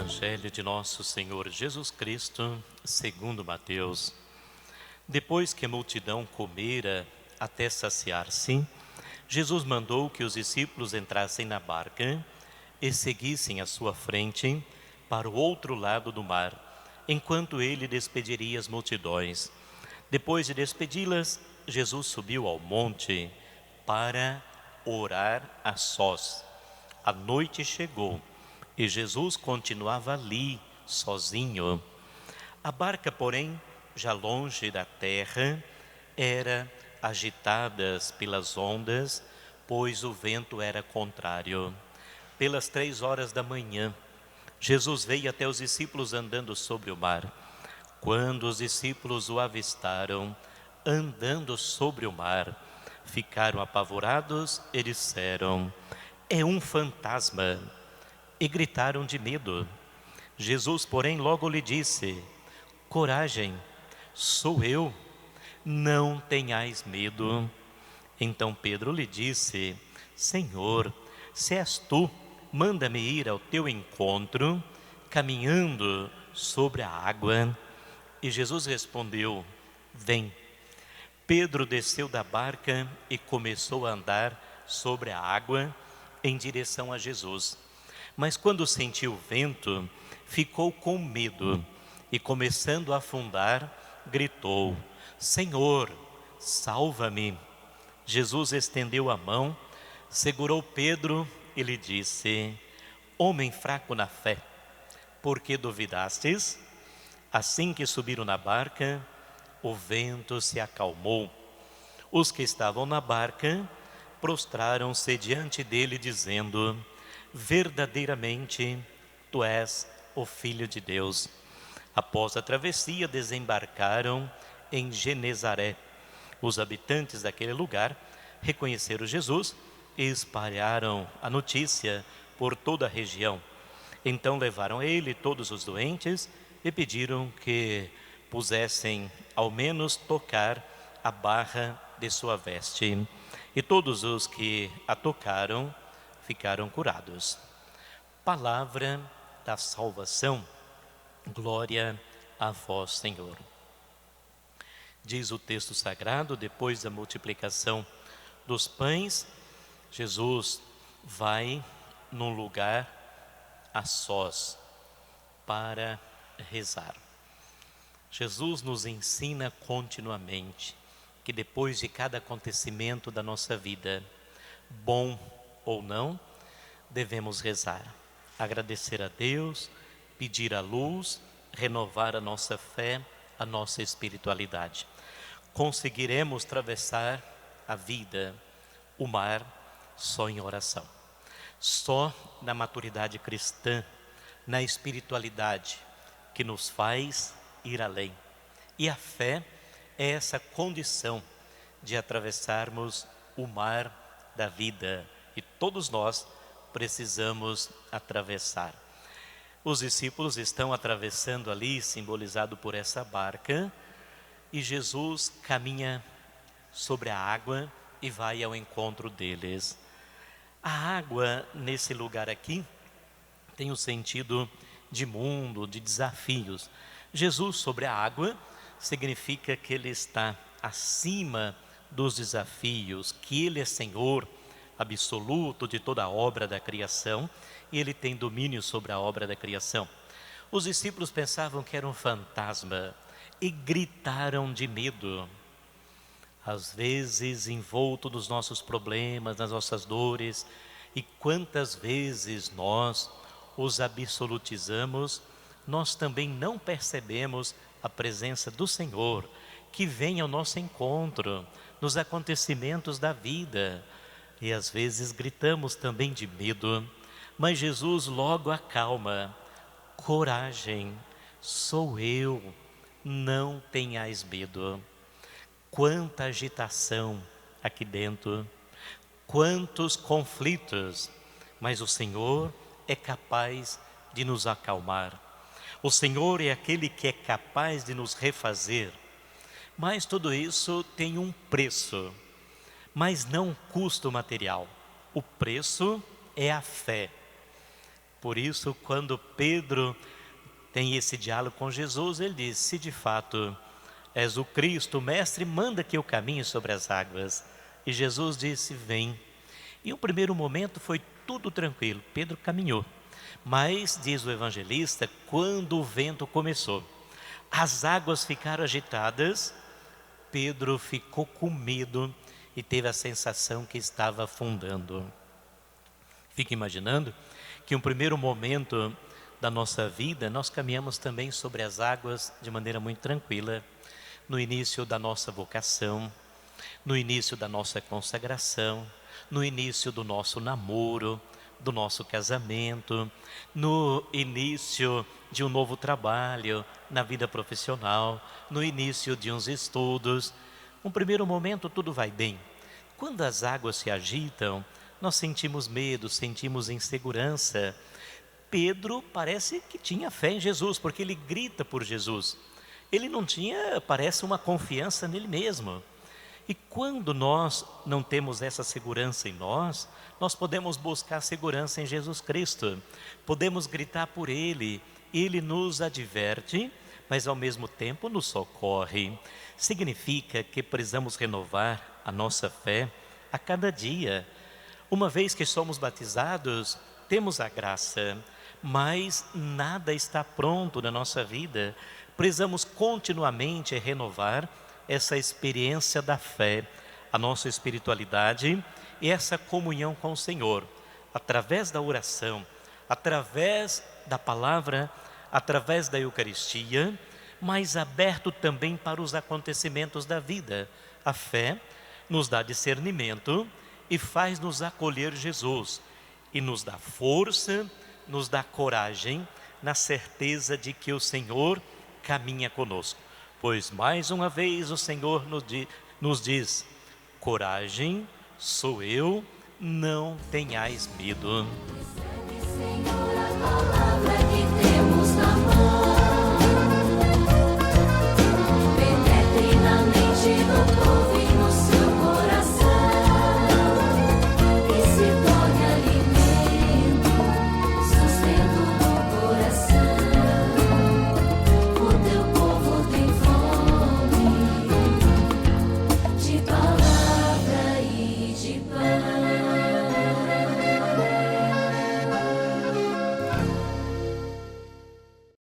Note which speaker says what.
Speaker 1: Evangelho de nosso Senhor Jesus Cristo, segundo Mateus. Depois que a multidão comera até saciar-se, Jesus mandou que os discípulos entrassem na barca e seguissem à sua frente para o outro lado do mar, enquanto ele despediria as multidões. Depois de despedi-las, Jesus subiu ao monte para orar a sós. A noite chegou e Jesus continuava ali, sozinho. A barca, porém, já longe da terra, era agitada pelas ondas, pois o vento era contrário. Pelas 3 horas da manhã, Jesus veio até os discípulos andando sobre o mar. Quando os discípulos o avistaram, andando sobre o mar, ficaram apavorados e disseram: "É um fantasma!" E gritaram de medo. Jesus, porém, logo lhe disse: "Coragem, sou eu, não tenhais medo." Então Pedro lhe disse: "Senhor, se és tu, manda-me ir ao teu encontro, caminhando sobre a água." E Jesus respondeu: "Vem." Pedro desceu da barca e começou a andar sobre a água em direção a Jesus. Mas quando sentiu o vento, ficou com medo e, começando a afundar, gritou: "Senhor, salva-me." Jesus estendeu a mão, segurou Pedro e lhe disse: "Homem fraco na fé, por que duvidastes?" Assim que subiram na barca, o vento se acalmou. Os que estavam na barca prostraram-se diante dele, dizendo: "Verdadeiramente, tu és o Filho de Deus." Após a travessia, desembarcaram em Genezaré. Os habitantes daquele lugar reconheceram Jesus e espalharam a notícia por toda a região. Então levaram a ele todos os doentes e pediram que pusessem ao menos tocar a barra de sua veste. E todos os que a tocaram ficaram curados. Palavra da salvação. Glória a vós, Senhor. Diz o texto sagrado: depois da multiplicação dos pães, Jesus vai num lugar a sós para rezar. Jesus nos ensina continuamente que depois de cada acontecimento da nossa vida, bom ou não, devemos rezar, agradecer a Deus, pedir a luz, renovar a nossa fé, a nossa espiritualidade. Conseguiremos atravessar a vida, o mar, só em oração. Só na maturidade cristã, na espiritualidade, que nos faz ir além. E a fé é essa condição de atravessarmos o mar da vida. E todos nós precisamos atravessar. Os discípulos estão atravessando ali, simbolizado por essa barca, e Jesus caminha sobre a água e vai ao encontro deles. A água, nesse lugar aqui, tem o sentido de mundo, de desafios. Jesus sobre a água significa que ele está acima dos desafios, que ele é Senhor absoluto de toda a obra da criação e ele tem domínio sobre a obra da criação. Os discípulos pensavam que era um fantasma e gritaram de medo. Às vezes, envolto nos nossos problemas, nas nossas dores, e quantas vezes nós os absolutizamos, nós também não percebemos a presença do Senhor, que vem ao nosso encontro, nos acontecimentos da vida. E às vezes gritamos também de medo, mas Jesus logo acalma: "Coragem, sou eu, não tenhais medo." Quanta agitação aqui dentro, quantos conflitos, mas o Senhor é capaz de nos acalmar. O Senhor é aquele que é capaz de nos refazer. Mas tudo isso tem um preço, mas não um custo material. O preço é a fé. Por isso, quando Pedro tem esse diálogo com Jesus, ele diz: se de fato és o Cristo, o Mestre, manda que eu caminhe sobre as águas. E Jesus disse: vem. E o primeiro momento foi tudo tranquilo, Pedro caminhou. Mas, diz o evangelista, quando o vento começou, as águas ficaram agitadas, Pedro ficou com medo e teve a sensação que estava afundando. Fica imaginando que um primeiro momento da nossa vida, nós caminhamos também sobre as águas de maneira muito tranquila, no início da nossa vocação, no início da nossa consagração, no início do nosso namoro, do nosso casamento, no início de um novo trabalho, na vida profissional, no início de uns estudos. Um primeiro momento tudo vai bem. Quando as águas se agitam, nós sentimos medo, sentimos insegurança. Pedro parece que tinha fé em Jesus, porque ele grita por Jesus. Ele não tinha, parece, uma confiança nele mesmo. E quando nós não temos essa segurança em nós, nós podemos buscar segurança em Jesus Cristo. Podemos gritar por Ele. Ele nos adverte, mas ao mesmo tempo nos socorre. Significa que precisamos renovar a nossa fé a cada dia. Uma vez que somos batizados, temos a graça, mas nada está pronto na nossa vida. Precisamos continuamente renovar essa experiência da fé, a nossa espiritualidade e essa comunhão com o Senhor, através da oração, através da palavra, através da Eucaristia, mas aberto também para os acontecimentos da vida. A fé nos dá discernimento e faz-nos acolher Jesus, e nos dá força, nos dá coragem, na certeza de que o Senhor caminha conosco. Pois mais uma vez o Senhor nos diz: coragem, sou eu, não tenhais medo.
Speaker 2: Recebe, Senhor, a palavra.